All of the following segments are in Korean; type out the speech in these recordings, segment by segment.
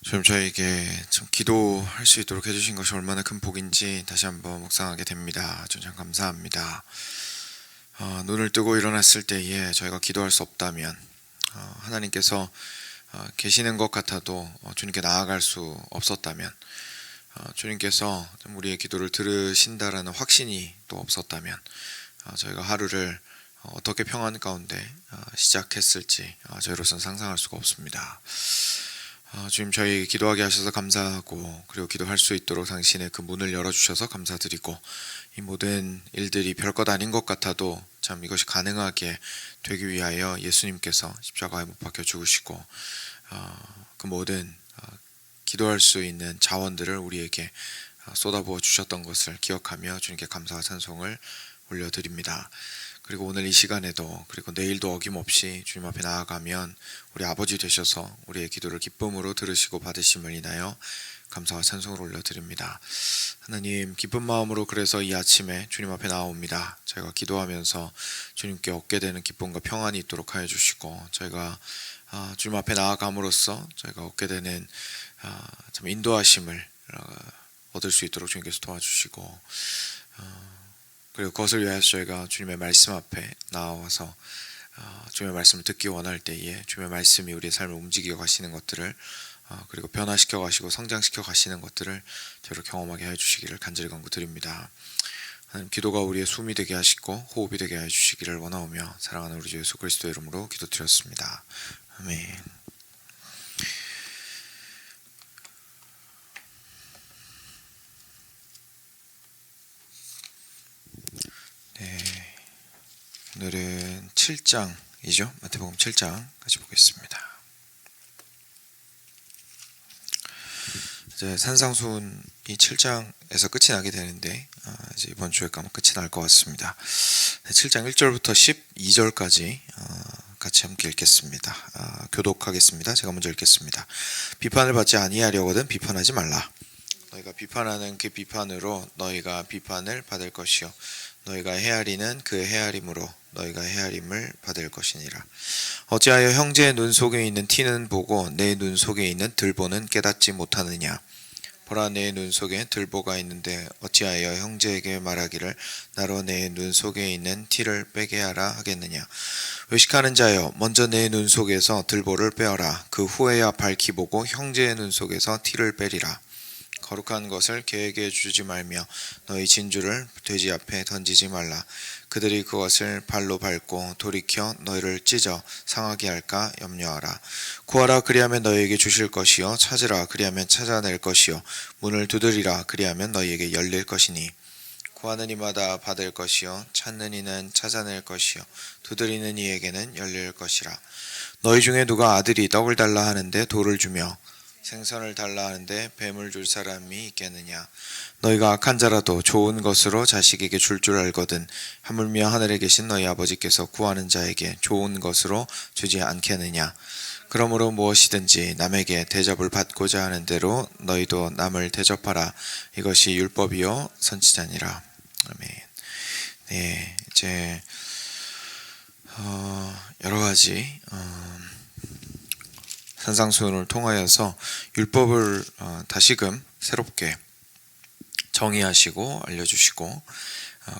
좀 저에게 좀 기도할 수 있도록 해주신 것이 얼마나 큰 복인지 다시 한번 묵상하게 됩니다. 참 감사합니다. 눈을 뜨고 일어났을 때에 저희가 기도할 수 없다면 하나님께서 계시는 것 같아도 주님께 나아갈 수 없었다면 주님께서 좀 우리의 기도를 들으신다라는 확신이 또 없었다면 저희가 하루를 어떻게 평안 가운데 시작했을지 저희로서는 상상할 수가 없습니다. 주님, 저희 기도하게 하셔서 감사하고, 그리고 기도할 수 있도록 당신의 그 문을 열어주셔서 감사드리고, 이 모든 일들이 별것 아닌 것 같아도 참 이것이 가능하게 되기 위하여 예수님께서 십자가에 못 박혀 죽으시고 그 모든 기도할 수 있는 자원들을 우리에게 쏟아부어 주셨던 것을 기억하며 주님께 감사와 찬송을 올려드립니다. 그리고 오늘 이 시간에도, 그리고 내일도 어김없이 주님 앞에 나아가면 우리 아버지 되셔서 우리의 기도를 기쁨으로 들으시고 받으심을 인하여 감사와 찬송을 올려드립니다. 하나님, 기쁜 마음으로 그래서 이 아침에 주님 앞에 나옵니다. 저희가 기도하면서 주님께 얻게 되는 기쁨과 평안이 있도록 하여 주시고, 저희가 주님 앞에 나아감으로써 저희가 얻게 되는 참 인도하심을 얻을 수 있도록 주님께서 도와주시고, 그리고 그것을 위하여 저희가 주님의 말씀 앞에 나와서 주님의 말씀을 듣기 원할 때에 주님의 말씀이 우리의 삶을 움직여 가시는 것들을 그리고 변화시켜 가시고 성장시켜 가시는 것들을 저희로 경험하게 해주시기를 간절히 간구드립니다. 하나님, 기도가 우리의 숨이 되게 하시고 호흡이 되게 해주시기를 원하오며 사랑하는 우리 주 예수 그리스도의 이름으로 기도드렸습니다. 아멘. 네, 오늘은 7장이죠. 마태복음 7장 같이 보겠습니다. 이제 산상수훈이 7장에서 끝이 나게 되는데 이제 이번 주에 까면 끝이 날 것 같습니다. 7장 1절부터 12절까지 같이 함께 읽겠습니다. 교독하겠습니다. 제가 먼저 읽겠습니다. 비판을 받지 아니하려거든 비판하지 말라. 너희가 비판하는 그 비판으로 너희가 비판을 받을 것이요 너희가 헤아리는 그 헤아림으로 너희가 헤아림을 받을 것이니라. 어찌하여 형제의 눈 속에 있는 티는 보고 내 눈 속에 있는 들보는 깨닫지 못하느냐. 보라, 내 눈 속에 들보가 있는데 어찌하여 형제에게 말하기를 나로 내 눈 속에 있는 티를 빼게 하라 하겠느냐. 외식하는 자여, 먼저 내 눈 속에서 들보를 빼어라. 그 후에야 밝히 보고 형제의 눈 속에서 티를 빼리라. 거룩한 것을 개에게 주지 말며 너희 진주를 돼지 앞에 던지지 말라. 그들이 그것을 발로 밟고 돌이켜 너희를 찢어 상하게 할까 염려하라. 구하라, 그리하면 너희에게 주실 것이요 찾으라, 그리하면 찾아낼 것이요 문을 두드리라, 그리하면 너희에게 열릴 것이니 구하는 이마다 받을 것이요 찾는 이는 찾아낼 것이요 두드리는 이에게는 열릴 것이라. 너희 중에 누가 아들이 떡을 달라 하는데 돌을 주며 생선을 달라 하는데 뱀을 줄 사람이 있겠느냐. 너희가 악한 자라도 좋은 것으로 자식에게 줄 알거든 하물며 하늘에 계신 너희 아버지께서 구하는 자에게 좋은 것으로 주지 않겠느냐. 그러므로 무엇이든지 남에게 대접을 받고자 하는 대로 너희도 남을 대접하라. 이것이 율법이요 선지자니라. 아멘. 네, 이제 여러 가지 산상수훈을 통하여서 율법을 다시금 새롭게 정의하시고 알려주시고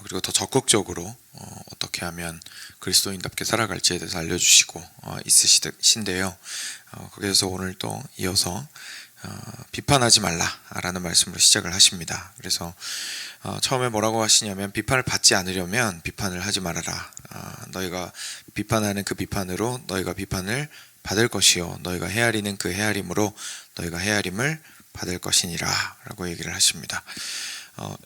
그리고 더 적극적으로 어떻게 하면 그리스도인답게 살아갈지에 대해서 알려주시고 있으신데요. 거기에서 오늘 또 이어서 비판하지 말라라는 말씀으로 시작을 하십니다. 그래서 처음에 뭐라고 하시냐면 비판을 받지 않으려면 비판을 하지 말아라. 너희가 비판하는 그 비판으로 너희가 비판을 받을 것이요 너희가 헤아리는 그 헤아림으로 너희가 헤아림을 받을 것이니라 라고 얘기를 하십니다.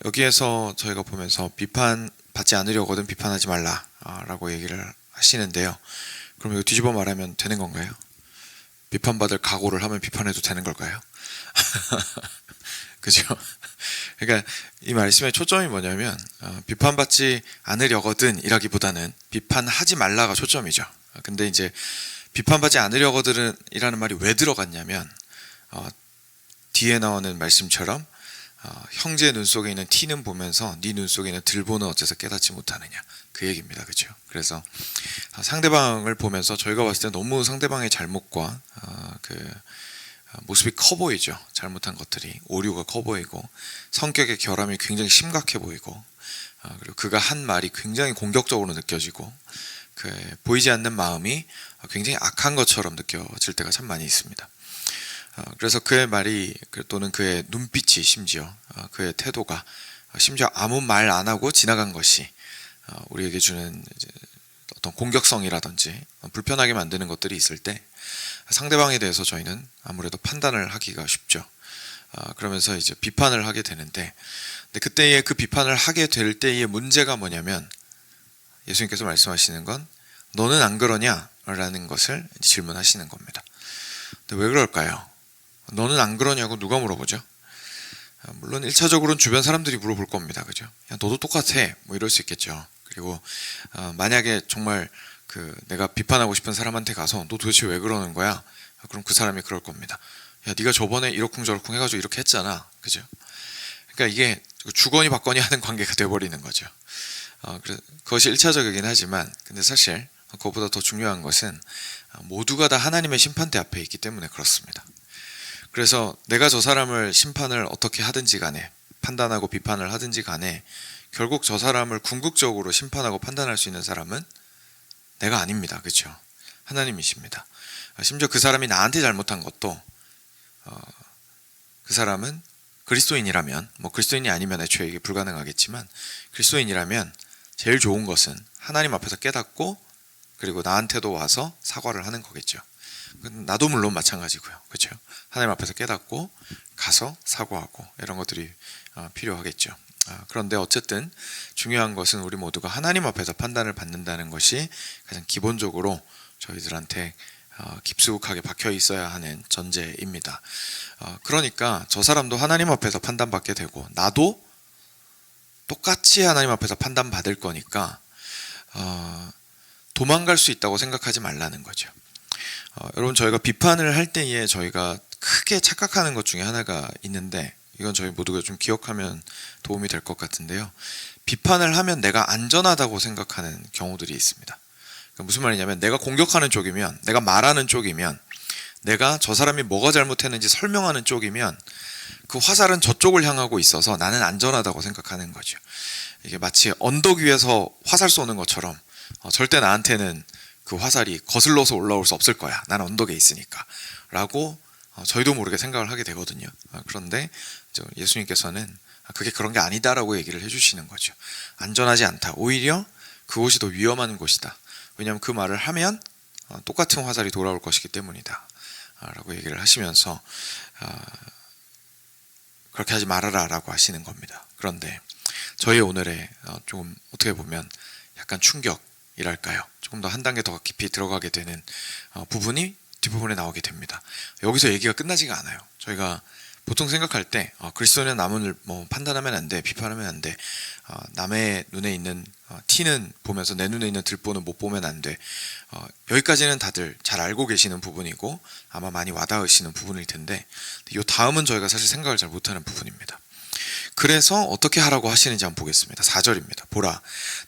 여기에서 저희가 보면서 비판 받지 않으려거든 비판하지 말라 라고 얘기를 하시는데요. 그럼 이거 뒤집어 말하면 되는 건가요? 비판받을 각오를 하면 비판해도 되는 걸까요? 그죠? 그러니까 이 말씀의 초점이 뭐냐면 비판받지 않으려거든 이라기보다는 비판하지 말라가 초점이죠. 근데 이제 비판받지 않으려거든 이라는 말이 왜 들어갔냐면 뒤에 나오는 말씀처럼 형제의 눈 속에 있는 티는 보면서 네 눈 속에 있는 들보는 어째서 깨닫지 못하느냐 그 얘기입니다. 그렇죠? 그래서 상대방을 보면서 저희가 봤을 때 너무 상대방의 잘못과 모습이 커 보이죠. 잘못한 것들이 오류가 커 보이고 성격의 결함이 굉장히 심각해 보이고 그리고 그가 한 말이 굉장히 공격적으로 느껴지고 보이지 않는 마음이 굉장히 악한 것처럼 느껴질 때가 참 많이 있습니다. 그래서 그의 말이 또는 그의 눈빛이 심지어 그의 태도가 심지어 아무 말 안 하고 지나간 것이 우리에게 주는 어떤 공격성이라든지 불편하게 만드는 것들이 있을 때 상대방에 대해서 저희는 아무래도 판단을 하기가 쉽죠. 그러면서 이제 비판을 하게 되는데, 근데 그때의 그 비판을 하게 될 때의 문제가 뭐냐면 예수님께서 말씀하시는 건 너는 안 그러냐? 라는 것을 질문하시는 겁니다. 근데 왜 그럴까요? 너는 안 그러냐고 누가 물어보죠? 물론 1차적으로는 주변 사람들이 물어볼 겁니다. 그죠? 야, 너도 똑같아. 뭐 이럴 수 있겠죠. 그리고 만약에 정말 내가 비판하고 싶은 사람한테 가서 너 도대체 왜 그러는 거야? 그럼 그 사람이 그럴 겁니다. 야, 네가 저번에 이러쿵저러쿵 해가지고 이렇게 했잖아. 그죠? 그러니까 이게 주거니 받거니 하는 관계가 돼버리는 거죠. 그것이 1차적이긴 하지만 근데 사실 그것보다 더 중요한 것은 모두가 다 하나님의 심판대 앞에 있기 때문에 그렇습니다. 그래서 내가 저 사람을 심판을 어떻게 하든지 간에 판단하고 비판을 하든지 간에 결국 저 사람을 궁극적으로 심판하고 판단할 수 있는 사람은 내가 아닙니다. 그렇죠? 하나님이십니다. 심지어 그 사람이 나한테 잘못한 것도 그 사람은 그리스도인이라면, 뭐 그리스도인이 아니면 애초에 이게 불가능하겠지만 그리스도인이라면 제일 좋은 것은 하나님 앞에서 깨닫고 그리고 나한테도 와서 사과를 하는 거겠죠. 나도 물론 마찬가지고요. 그렇죠? 하나님 앞에서 깨닫고 가서 사과하고 이런 것들이 필요하겠죠. 그런데 어쨌든 중요한 것은 우리 모두가 하나님 앞에서 판단을 받는다는 것이 가장 기본적으로 저희들한테 깊숙하게 박혀 있어야 하는 전제입니다. 그러니까 저 사람도 하나님 앞에서 판단받게 되고 나도 똑같이 하나님 앞에서 판단받을 거니까 도망갈 수 있다고 생각하지 말라는 거죠. 여러분, 저희가 비판을 할 때에 저희가 크게 착각하는 것 중에 하나가 있는데 이건 저희 모두가 좀 기억하면 도움이 될 것 같은데요. 비판을 하면 내가 안전하다고 생각하는 경우들이 있습니다. 그러니까 무슨 말이냐면 내가 공격하는 쪽이면, 내가 말하는 쪽이면, 내가 저 사람이 뭐가 잘못했는지 설명하는 쪽이면 그 화살은 저쪽을 향하고 있어서 나는 안전하다고 생각하는 거죠. 이게 마치 언덕 위에서 화살 쏘는 것처럼 절대 나한테는 그 화살이 거슬러서 올라올 수 없을 거야. 난 언덕에 있으니까. 라고 저희도 모르게 생각을 하게 되거든요. 그런데 예수님께서는 그게 그런 게 아니다라고 얘기를 해주시는 거죠. 안전하지 않다. 오히려 그곳이 더 위험한 곳이다. 왜냐하면 그 말을 하면 똑같은 화살이 돌아올 것이기 때문이다. 라고 얘기를 하시면서 그렇게 하지 말아라 라고 하시는 겁니다. 그런데 저희 오늘의 조금 어떻게 보면 약간 충격이랄까요. 조금 더 한 단계 더 깊이 들어가게 되는 부분이 뒷부분에 나오게 됩니다. 여기서 얘기가 끝나지가 않아요. 저희가 보통 생각할 때 그리스도인은 남을 뭐 판단하면 안 돼, 비판하면 안 돼, 남의 눈에 있는 티는 보면서 내 눈에 있는 들보는 못 보면 안 돼. 여기까지는 다들 잘 알고 계시는 부분이고 아마 많이 와닿으시는 부분일 텐데 이 다음은 저희가 사실 생각을 잘 못하는 부분입니다. 그래서 어떻게 하라고 하시는지 한번 보겠습니다. 4절입니다. 보라,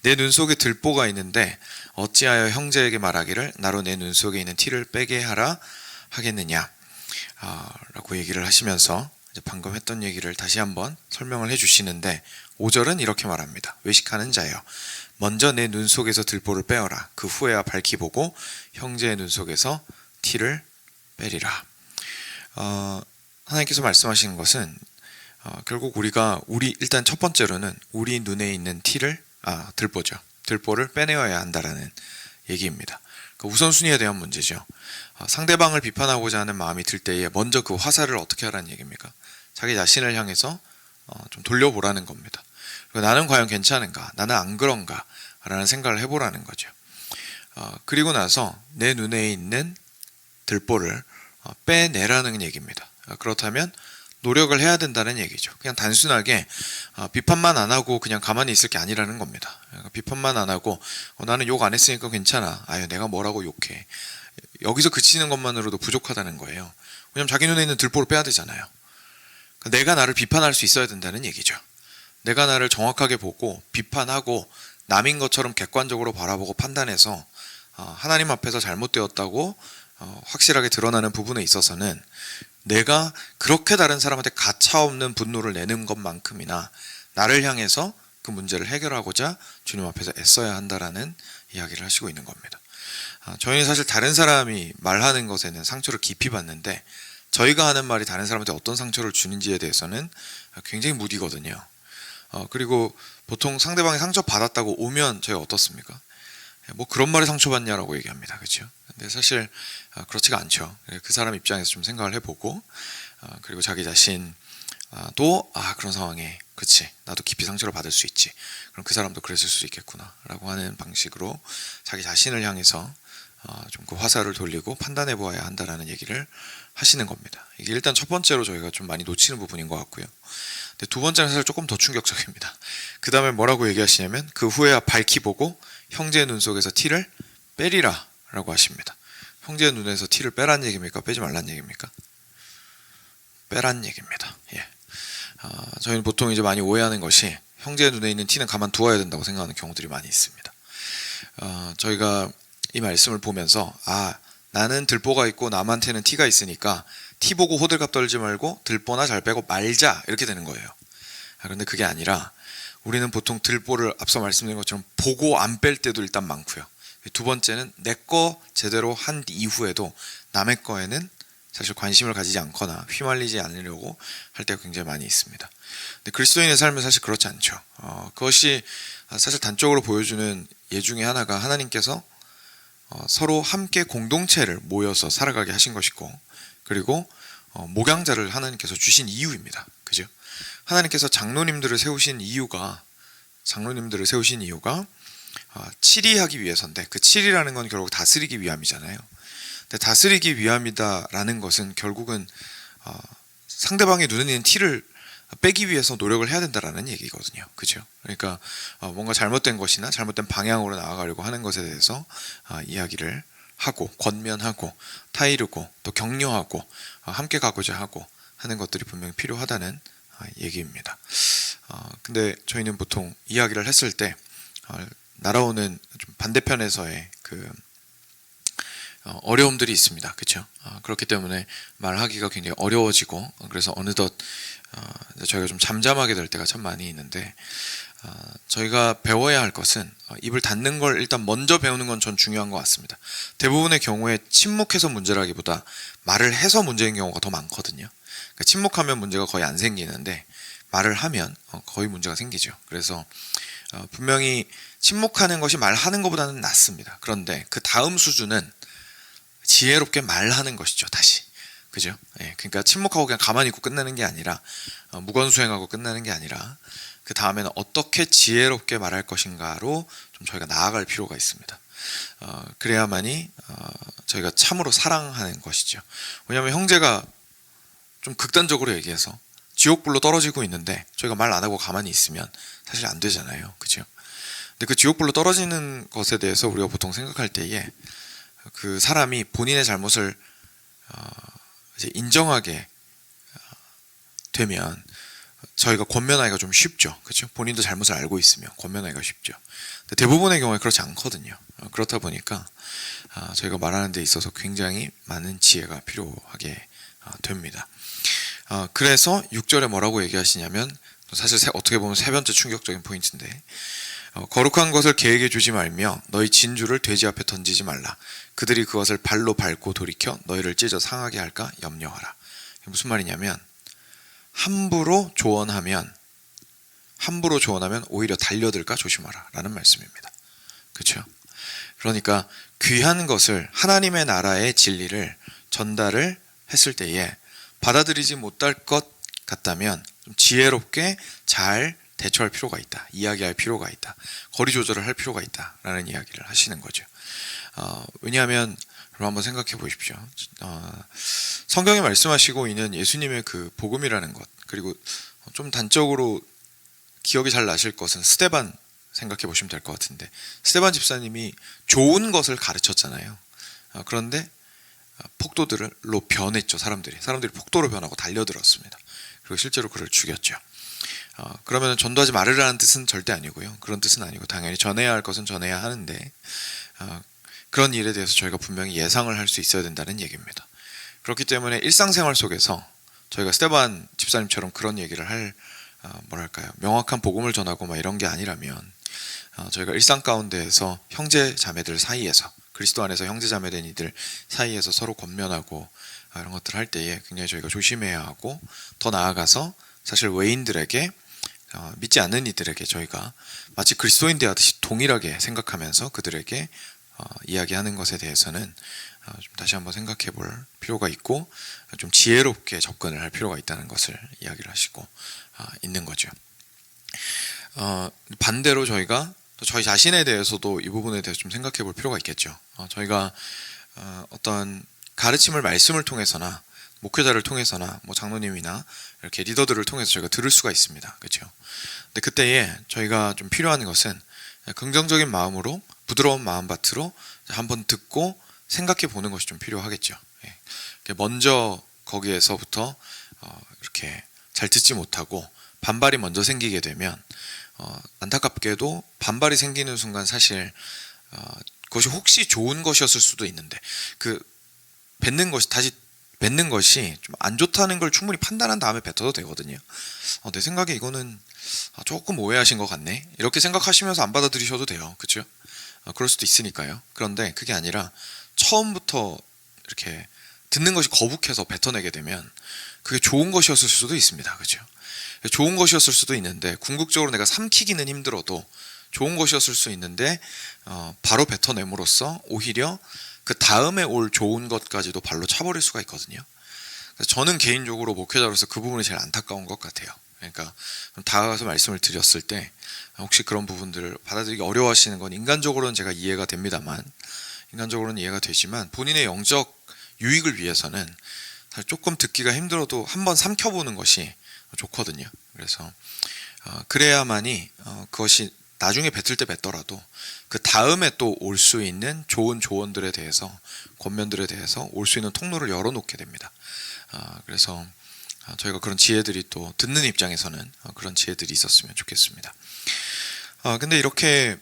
내 눈 속에 들보가 있는데 어찌하여 형제에게 말하기를 나로 내 눈 속에 있는 티를 빼게 하라 하겠느냐 라고 얘기를 하시면서 이제 방금 했던 얘기를 다시 한번 설명을 해주시는데 5절은 이렇게 말합니다. 외식하는 자여, 먼저 내 눈 속에서 들보를 빼어라. 그 후에야 밝히 보고 형제의 눈 속에서 티를 빼리라. 하나님께서 말씀하시는 것은 결국 일단 첫 번째로는 우리 눈에 있는 들보죠. 들보를 빼내어야 한다라는 얘기입니다. 그 우선순위에 대한 문제죠. 상대방을 비판하고자 하는 마음이 들 때에 먼저 그 화살을 어떻게 하라는 얘기입니까? 자기 자신을 향해서 좀 돌려보라는 겁니다. 그리고 나는 과연 괜찮은가? 나는 안 그런가? 라는 생각을 해보라는 거죠. 그리고 나서 내 눈에 있는 들보를 빼내라는 얘기입니다. 그렇다면 노력을 해야 된다는 얘기죠. 그냥 단순하게 비판만 안 하고 그냥 가만히 있을 게 아니라는 겁니다. 비판만 안 하고 나는 욕 안 했으니까 괜찮아. 아유, 내가 뭐라고 욕해. 여기서 그치는 것만으로도 부족하다는 거예요. 왜냐면 자기 눈에 있는 들보를 빼야 되잖아요. 내가 나를 비판할 수 있어야 된다는 얘기죠. 내가 나를 정확하게 보고 비판하고 남인 것처럼 객관적으로 바라보고 판단해서 하나님 앞에서 잘못되었다고 확실하게 드러나는 부분에 있어서는 내가 그렇게 다른 사람한테 가차없는 분노를 내는 것만큼이나 나를 향해서 그 문제를 해결하고자 주님 앞에서 애써야 한다라는 이야기를 하시고 있는 겁니다. 저희는 사실 다른 사람이 말하는 것에는 상처를 깊이 받는데 저희가 하는 말이 다른 사람한테 어떤 상처를 주는지에 대해서는 굉장히 무디거든요. 그리고 보통 상대방이 상처 받았다고 오면 저희가 어떻습니까? 뭐 그런 말에 상처받냐라고 얘기합니다. 그렇죠? 근데 사실 그렇지가 않죠. 그 사람 입장에서 좀 생각을 해보고 그리고 자기 자신도 그런 상황에 그치 나도 깊이 상처를 받을 수 있지, 그럼 그 사람도 그랬을 수 있겠구나 라고 하는 방식으로 자기 자신을 향해서 좀 그 화살을 돌리고 판단해 보아야 한다라는 얘기를 하시는 겁니다. 이게 일단 첫 번째로 저희가 좀 많이 놓치는 부분인 것 같고요. 근데 두 번째는 사실 조금 더 충격적입니다. 그 다음에 뭐라고 얘기하시냐면 그 후에야 밝히 보고 형제의 눈 속에서 티를 빼리라 라고 하십니다. 형제의 눈에서 티를 빼란 얘기입니까? 빼지 말란 얘기입니까? 빼란 얘기입니다. 예. 저희는 보통 이제 많이 오해하는 것이 형제의 눈에 있는 티는 가만 두어야 된다고 생각하는 경우들이 많이 있습니다. 저희가 이 말씀을 보면서 나는 들보가 있고 남한테는 티가 있으니까 티 보고 호들갑 떨지 말고 들보나 잘 빼고 말자 이렇게 되는 거예요. 그런데 그게 아니라 우리는 보통 들보를 앞서 말씀드린 것처럼 보고 안 뺄 때도 일단 많고요. 두 번째는 내 거 제대로 한 이후에도 남의 거에는 사실 관심을 가지지 않거나 휘말리지 않으려고 할 때가 굉장히 많이 있습니다. 근데 그리스도인의 삶은 사실 그렇지 않죠. 그것이 사실 단적으로 보여주는 예 중에 하나가 하나님께서 서로 함께 공동체를 모여서 살아가게 하신 것이고, 그리고 목양자를 하나님께서 주신 이유입니다. 그죠? 하나님께서 장로님들을 세우신 이유가 치리하기 위해서인데, 그 치리라는 건 결국 다스리기 위함이잖아요. 근데 다스리기 위함이다라는 것은 결국은 상대방의 눈에 있는 티를 빼기 위해서 노력을 해야 된다라는 얘기거든요. 그죠? 그러니까 뭔가 잘못된 것이나 잘못된 방향으로 나아가려고 하는 것에 대해서 이야기를 하고 권면하고 타이르고 또 격려하고 함께 가고자 하고 하는 것들이 분명히 필요하다는 얘기입니다. 근데 저희는 보통 이야기를 했을 때 날아오는 좀 반대편에서의 그 어려움들이 있습니다. 그렇죠? 그렇기 때문에 말하기가 굉장히 어려워지고, 그래서 어느덧 저희가 좀 잠잠하게 될 때가 참 많이 있는데, 저희가 배워야 할 것은 입을 닫는 걸 일단 먼저 배우는 건 전 중요한 것 같습니다. 대부분의 경우에 침묵해서 문제라기보다 말을 해서 문제인 경우가 더 많거든요. 그러니까 침묵하면 문제가 거의 안 생기는데 말을 하면 거의 문제가 생기죠. 그래서 분명히 침묵하는 것이 말하는 것보다는 낫습니다. 그런데 그 다음 수준은 지혜롭게 말하는 것이죠. 다시. 그죠? 예, 그러니까 침묵하고 그냥 가만히 있고 끝나는 게 아니라 무건수행하고 끝나는 게 아니라 그 다음에는 어떻게 지혜롭게 말할 것인가로 좀 저희가 나아갈 필요가 있습니다. 그래야만이 저희가 참으로 사랑하는 것이죠. 왜냐하면 형제가 좀 극단적으로 얘기해서 지옥불로 떨어지고 있는데 저희가 말 안 하고 가만히 있으면 사실 안 되잖아요. 그죠? 근데 그 지옥불로 떨어지는 것에 대해서 우리가 보통 생각할 때에 그 사람이 본인의 잘못을 이제 인정하게 되면 저희가 권면하기가 좀 쉽죠. 그렇죠? 본인도 잘못을 알고 있으면 권면하기가 쉽죠. 근데 대부분의 경우에 그렇지 않거든요. 그렇다 보니까 저희가 말하는 데 있어서 굉장히 많은 지혜가 필요하게 됩니다. 그래서 6절에 뭐라고 얘기하시냐면, 사실 어떻게 보면 세 번째 충격적인 포인트인데, 거룩한 것을 계획해 주지 말며 너희 진주를 돼지 앞에 던지지 말라. 그들이 그것을 발로 밟고 돌이켜 너희를 찢어 상하게 할까 염려하라. 무슨 말이냐면, 함부로 조언하면 오히려 달려들까 조심하라 라는 말씀입니다. 그렇죠? 그러니까 귀한 것을, 하나님의 나라의 진리를 전달을 했을 때에 받아들이지 못할 것 같다면 좀 지혜롭게 잘 대처할 필요가 있다, 이야기할 필요가 있다, 거리 조절을 할 필요가 있다 라는 이야기를 하시는 거죠. 왜냐하면 여러분 한번 생각해 보십시오. 성경에 말씀하시고 있는 예수님의 그 복음이라는 것, 그리고 좀 단적으로 기억이 잘 나실 것은 스데반 생각해 보시면 될 것 같은데, 스데반 집사님이 좋은 것을 가르쳤잖아요. 그런데 폭도들로 변했죠. 사람들이 폭도로 변하고 달려들었습니다. 그리고 실제로 그를 죽였죠. 그러면 전도하지 말으라는 뜻은 절대 아니고요. 그런 뜻은 아니고 당연히 전해야 할 것은 전해야 하는데, 그런 일에 대해서 저희가 분명히 예상을 할 수 있어야 된다는 얘기입니다. 그렇기 때문에 일상생활 속에서 저희가 스테반 집사님처럼 그런 얘기를 할 뭐랄까요, 명확한 복음을 전하고 막 이런 게 아니라면 저희가 일상 가운데에서 형제 자매들 사이에서, 그리스도 안에서 형제 자매된 이들 사이에서 서로 권면하고 이런 것들을 할 때에 굉장히 저희가 조심해야 하고, 더 나아가서 사실 외인들에게, 믿지 않는 이들에게 저희가 마치 그리스도인 대하듯이 동일하게 생각하면서 그들에게 이야기하는 것에 대해서는 좀 다시 한번 생각해 볼 필요가 있고, 좀 지혜롭게 접근을 할 필요가 있다는 것을 이야기를 하시고 있는 거죠. 반대로 저희가 또 저희 자신에 대해서도 이 부분에 대해서 좀 생각해 볼 필요가 있겠죠. 저희가 어떤 가르침을 말씀을 통해서나 목회자를 통해서나 뭐 장로님이나 이렇게 리더들을 통해서 저희가 들을 수가 있습니다. 그렇죠? 근데 그때에 저희가 좀 필요한 것은 긍정적인 마음으로, 부드러운 마음밭으로 한번 듣고 생각해 보는 것이 좀 필요하겠죠. 먼저 거기에서부터 이렇게 잘 듣지 못하고 반발이 먼저 생기게 되면 안타깝게도 반발이 생기는 순간 사실 그것이 혹시 좋은 것이었을 수도 있는데, 그 다시 뱉는 것이 좀 안 좋다는 걸 충분히 판단한 다음에 뱉어도 되거든요. 내 생각에 이거는 조금 오해하신 것 같네, 이렇게 생각하시면서 안 받아들이셔도 돼요. 그렇죠? 그럴 수도 있으니까요. 그런데 그게 아니라 처음부터 이렇게 듣는 것이 거북해서 뱉어내게 되면 그게 좋은 것이었을 수도 있습니다. 그렇죠? 좋은 것이었을 수도 있는데, 궁극적으로 내가 삼키기는 힘들어도 좋은 것이었을 수 있는데 바로 뱉어냄으로써 오히려 그 다음에 올 좋은 것까지도 발로 차버릴 수가 있거든요. 저는 개인적으로 목회자로서 그 부분이 제일 안타까운 것 같아요. 그러니까 다가가서 말씀을 드렸을 때 혹시 그런 부분들을 받아들이기 어려워하시는 건 인간적으로는 제가 이해가 됩니다만, 인간적으로는 이해가 되지만 본인의 영적 유익을 위해서는 사실 조금 듣기가 힘들어도 한번 삼켜보는 것이 좋거든요. 그래서 그래야만이 그것이 나중에 뱉을 때 뱉더라도 그 다음에 또 올 수 있는 좋은 조언들에 대해서, 권면들에 대해서 올 수 있는 통로를 열어놓게 됩니다. 그래서 저희가 그런 지혜들이, 또 듣는 입장에서는 그런 지혜들이 있었으면 좋겠습니다. 근데 이렇게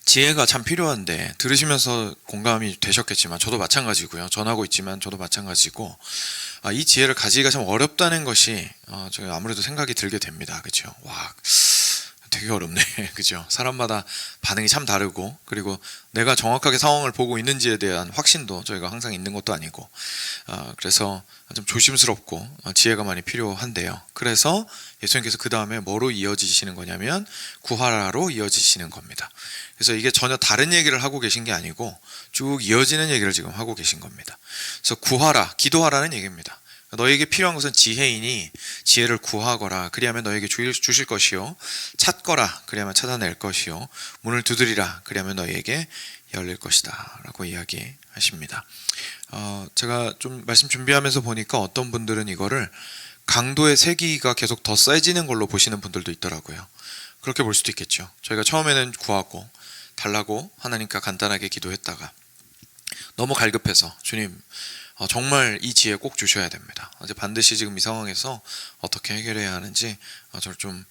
지혜가 참 필요한데, 들으시면서 공감이 되셨겠지만 저도 마찬가지고요. 전하고 있지만 저도 마찬가지고, 이 지혜를 가지기가 참 어렵다는 것이 제가 아무래도 생각이 들게 됩니다. 그렇죠? 와, 되게 어렵네. 그죠? 사람마다 반응이 참 다르고, 그리고 내가 정확하게 상황을 보고 있는지에 대한 확신도 저희가 항상 있는 것도 아니고, 그래서 좀 조심스럽고 지혜가 많이 필요한데요. 그래서 예수님께서 그 다음에 뭐로 이어지시는 거냐면 구하라로 이어지시는 겁니다. 그래서 이게 전혀 다른 얘기를 하고 계신 게 아니고 쭉 이어지는 얘기를 지금 하고 계신 겁니다. 그래서 구하라, 기도하라는 얘기입니다. 너에게 필요한 것은 지혜이니 지혜를 구하거라. 그리하면 너에게 주실 것이요, 찾거라. 그리하면 찾아낼 것이요, 문을 두드리라. 그리하면 너에게 열릴 것이다 라고 이야기하십니다. 제가 좀 말씀 준비하면서 보니까 어떤 분들은 이거를 강도의 세기가 계속 더 세지는 걸로 보시는 분들도 있더라고요. 그렇게 볼 수도 있겠죠. 저희가 처음에는 구하고 달라고 하나님께 간단하게 기도했다가 너무 갈급해서 주님 정말 이 지혜 꼭 주셔야 됩니다. 이제 반드시 지금 이 상황에서 어떻게 해결해야 하는지 저를 좀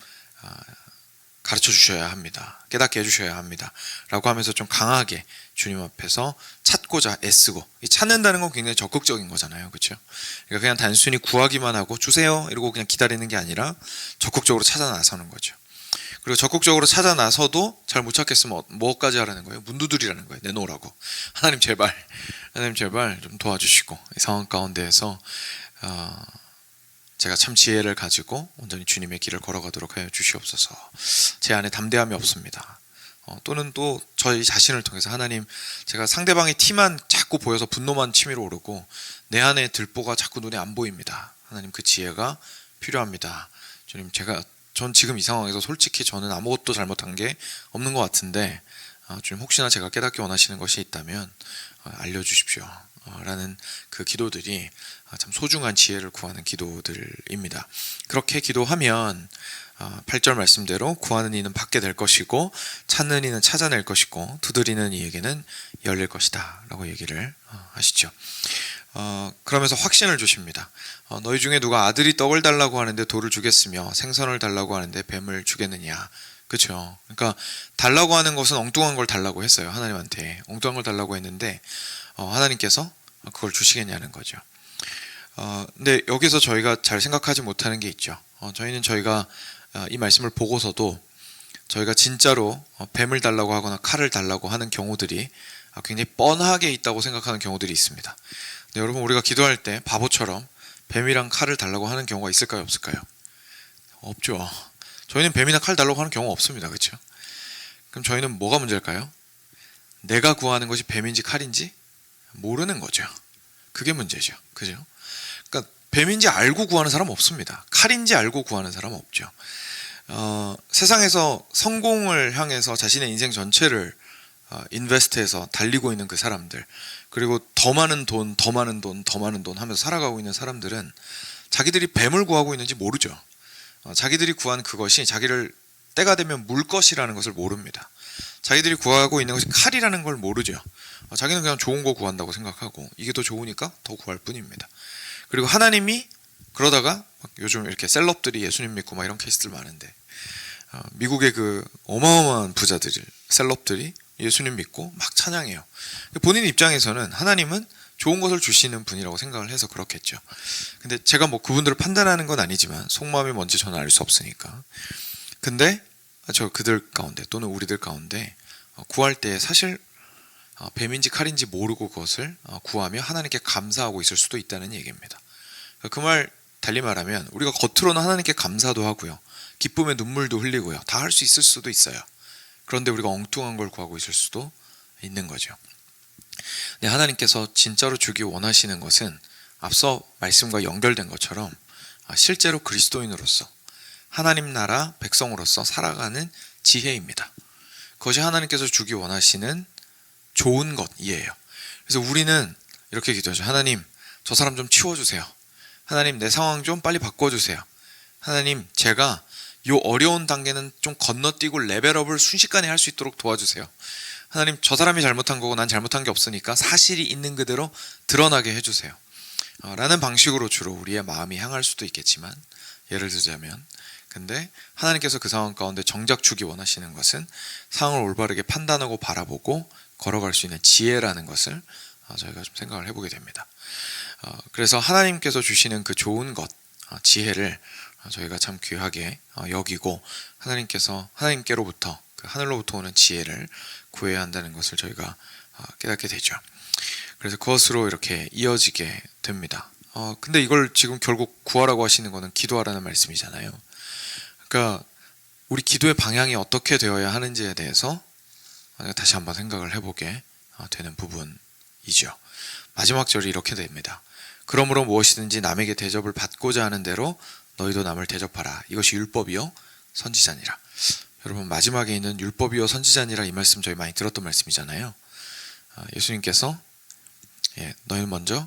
가르쳐 주셔야 합니다. 깨닫게 해주셔야 합니다. 라고 하면서 좀 강하게 주님 앞에서 찾고자 애쓰고, 찾는다는 건 굉장히 적극적인 거잖아요. 그렇죠? 그러니까 그냥 단순히 구하기만 하고 주세요 이러고 그냥 기다리는 게 아니라 적극적으로 찾아 나서는 거죠. 그리고 적극적으로 찾아 나서도 잘 못 찾겠으면 뭐까지 하라는 거예요? 문 두드리라는 거예요. 내놓으라고. 하나님 제발 좀 도와주시고, 이 상황 가운데에서 제가 참 지혜를 가지고 온전히 주님의 길을 걸어가도록 하여 주시옵소서. 제 안에 담대함이 없습니다. 또는 또 저희 자신을 통해서 하나님, 제가 상대방의 티만 자꾸 보여서 분노만 치밀어 오르고 내 안에 들보가 자꾸 눈에 안 보입니다. 하나님, 그 지혜가 필요합니다. 주님, 전 지금 이 상황에서 솔직히 저는 아무것도 잘못한 게 없는 것 같은데 주님, 혹시나 제가 깨닫기 원하시는 것이 있다면 알려주십시오 라는 그 기도들이 참 소중한 지혜를 구하는 기도들입니다. 그렇게 기도하면 8절 말씀대로 구하는 이는 받게 될 것이고 찾는 이는 찾아낼 것이고 두드리는 이에게는 열릴 것이다 라고 얘기를 하시죠. 그러면서 확신을 주십니다. 너희 중에 누가 아들이 떡을 달라고 하는데 돌을 주겠으며 생선을 달라고 하는데 뱀을 주겠느냐. 그렇죠. 그러니까 달라고 하는 것은 엉뚱한 걸 달라고 했어요. 하나님한테 엉뚱한 걸 달라고 했는데 하나님께서 그걸 주시겠냐는 거죠. 근데 여기서 저희가 잘 생각하지 못하는 게 있죠. 저희는 저희가 이 말씀을 보고서도 저희가 진짜로 뱀을 달라고 하거나 칼을 달라고 하는 경우들이 굉장히 뻔하게 있다고 생각하는 경우들이 있습니다. 근데 여러분, 우리가 기도할 때 바보처럼 뱀이랑 칼을 달라고 하는 경우가 있을까요, 없을까요? 없죠. 저희는 뱀이나 칼 달라고 하는 경우가 없습니다. 그렇죠? 그럼 저희는 뭐가 문제일까요? 내가 구하는 것이 뱀인지 칼인지 모르는 거죠. 그게 문제죠. 그죠? 그러니까 뱀인지 알고 구하는 사람 없습니다. 칼인지 알고 구하는 사람 없죠. 세상에서 성공을 향해서 자신의 인생 전체를 인베스트해서 달리고 있는 그 사람들, 그리고 더 많은 돈, 더 많은 돈, 더 많은 돈 하면서 살아가고 있는 사람들은 자기들이 뱀을 구하고 있는지 모르죠. 자기들이 구한 그것이 자기를 때가 되면 물 것이라는 것을 모릅니다. 자기들이 구하고 있는 것이 칼이라는 걸 모르죠. 자기는 그냥 좋은 거 구한다고 생각하고 이게 더 좋으니까 더 구할 뿐입니다. 그리고 하나님이 그러다가 요즘 이렇게 셀럽들이 예수님 믿고 막 이런 케이스들 많은데, 미국의 그 어마어마한 부자들, 셀럽들이 예수님 믿고 막 찬양해요. 본인 입장에서는 하나님은 좋은 것을 주시는 분이라고 생각을 해서 그렇겠죠. 근데 제가 뭐 그분들을 판단하는 건 아니지만 속마음이 뭔지 저는 알 수 없으니까. 근데 저 그들 가운데 또는 우리들 가운데 구할 때 사실 뱀인지 칼인지 모르고 그것을 구하며 하나님께 감사하고 있을 수도 있다는 얘기입니다. 그 말 달리 말하면 우리가 겉으로는 하나님께 감사도 하고요, 기쁨의 눈물도 흘리고요, 다 할 수 있을 수도 있어요. 그런데 우리가 엉뚱한 걸 구하고 있을 수도 있는 거죠. 근데 하나님께서 진짜로 주기 원하시는 것은 앞서 말씀과 연결된 것처럼 실제로 그리스도인으로서 하나님 나라 백성으로서 살아가는 지혜입니다. 그것이 하나님께서 주기 원하시는 좋은 것이에요. 그래서 우리는 이렇게 기도하죠. 하나님, 저 사람 좀 치워주세요. 하나님, 내 상황 좀 빨리 바꿔주세요. 하나님, 제가 요 어려운 단계는 좀 건너뛰고 레벨업을 순식간에 할 수 있도록 도와주세요. 하나님, 저 사람이 잘못한 거고 난 잘못한 게 없으니까 사실이 있는 그대로 드러나게 해주세요. 라는 방식으로 주로 우리의 마음이 향할 수도 있겠지만, 예를 들자면, 근데 하나님께서 그 상황 가운데 정작 주기 원하시는 것은 상황을 올바르게 판단하고 바라보고 걸어갈 수 있는 지혜라는 것을 저희가 좀 생각을 해보게 됩니다. 그래서 하나님께서 주시는 그 좋은 것, 지혜를 저희가 참 귀하게 여기고 하나님께로부터 그 하늘로부터 오는 지혜를 구해야 한다는 것을 저희가 깨닫게 되죠. 그래서 그것으로 이렇게 이어지게 됩니다. 근데 이걸 지금 결국 구하라고 하시는 것은 기도하라는 말씀이잖아요. 그러니까 우리 기도의 방향이 어떻게 되어야 하는지에 대해서 다시 한번 생각을 해보게 되는 부분이죠. 마지막 절이 이렇게 됩니다. 그러므로 무엇이든지 남에게 대접을 받고자 하는 대로 너희도 남을 대접하라. 이것이 율법이요 선지자니라. 여러분, 마지막에 있는 율법이요 선지자니라, 이 말씀 저희 많이 들었던 말씀이잖아요. 예수님께서 너희는 먼저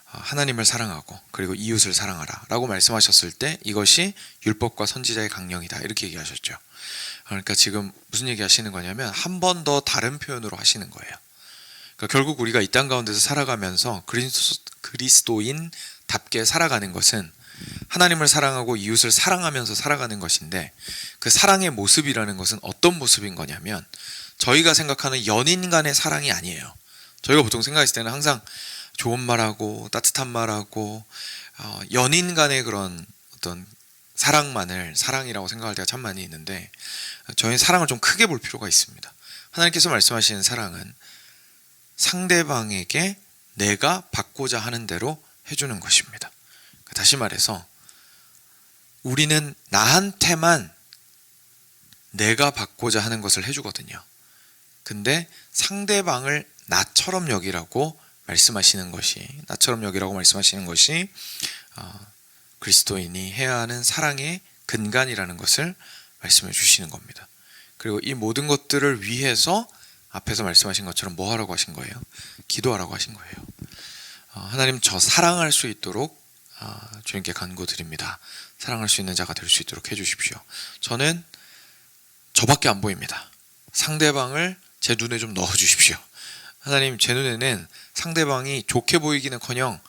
하나님을 사랑하고 그리고 이웃을 사랑하라 라고 말씀하셨을 때 이것이 율법과 선지자의 강령이다, 이렇게 얘기하셨죠. 그러니까 지금 무슨 얘기 하시는 거냐면 한 번 더 다른 표현으로 하시는 거예요. 그러니까 결국 우리가 이 땅 가운데서 살아가면서 그리스도인답게 살아가는 것은 하나님을 사랑하고 이웃을 사랑하면서 살아가는 것인데, 그 사랑의 모습이라는 것은 어떤 모습인 거냐면 저희가 생각하는 연인 간의 사랑이 아니에요. 저희가 보통 생각했을 때는 항상 좋은 말하고 따뜻한 말하고 연인 간의 그런 어떤 사랑만을 사랑이라고 생각할 때가 참 많이 있는데, 저희는 사랑을 좀 크게 볼 필요가 있습니다. 하나님께서 말씀하시는 사랑은 상대방에게 내가 받고자 하는 대로 해주는 것입니다. 다시 말해서 우리는 나한테만 내가 받고자 하는 것을 해주거든요. 근데 상대방을 나처럼 여기라고 말씀하시는 것이 그리스도인이 해야 하는 사랑의 근간이라는 것을 말씀해 주시는 겁니다. 그리고 이 모든 것들을 위해서 앞에서 말씀하신 것처럼 뭐 하라고 하신 거예요? 기도하라고 하신 거예요. 하나님, 저 사랑할 수 있도록 주님께 간구드립니다. 사랑할 수 있는 자가 될 수 있도록 해주십시오. 저는 저밖에 안 보입니다. 상대방을 제 눈에 좀 넣어주십시오. 하나님, 제 눈에는 상대방이 좋게 보이기는커녕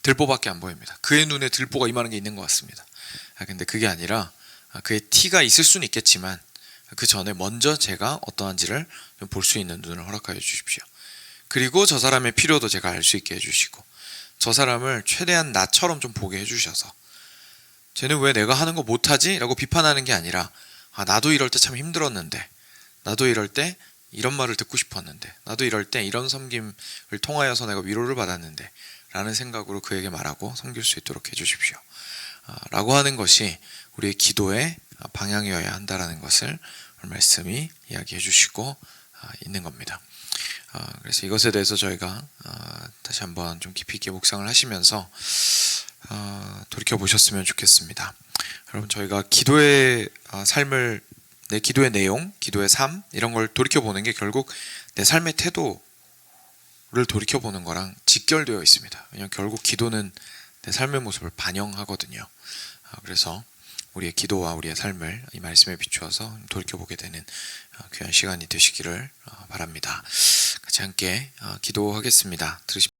들보밖에 안 보입니다. 그의 눈에 들보가 이만한 게 있는 것 같습니다. 근데 그게 아니라 그의 티가 있을 수는 있겠지만 그 전에 먼저 제가 어떠한지를 볼 수 있는 눈을 허락하여 주십시오. 그리고 저 사람의 필요도 제가 알 수 있게 해주시고, 저 사람을 최대한 나처럼 좀 보게 해주셔서, 쟤는 왜 내가 하는 거 못하지? 라고 비판하는 게 아니라, 아, 나도 이럴 때 참 힘들었는데, 나도 이럴 때 이런 말을 듣고 싶었는데, 나도 이럴 때 이런 섬김을 통하여서 내가 위로를 받았는데 라는 생각으로 그에게 말하고 섬길 수 있도록 해주십시오. 라고 하는 것이 우리의 기도의 방향이어야 한다라는 것을 말씀이 이야기해 주시고 있는 겁니다. 그래서 이것에 대해서 저희가 다시 한번 좀 깊이 있게 묵상을 하시면서 돌이켜 보셨으면 좋겠습니다. 여러분, 저희가 기도의 삶을, 내 기도의 내용, 기도의 삶, 이런 걸 돌이켜 보는 게 결국 내 삶의 태도를 돌이켜 보는 거랑 직결되어 있습니다. 왜냐하면 결국 기도는 내 삶의 모습을 반영하거든요. 그래서 우리의 기도와 우리의 삶을 이 말씀에 비추어서 돌이켜보게 되는 귀한 시간이 되시기를 바랍니다. 같이 함께 기도하겠습니다.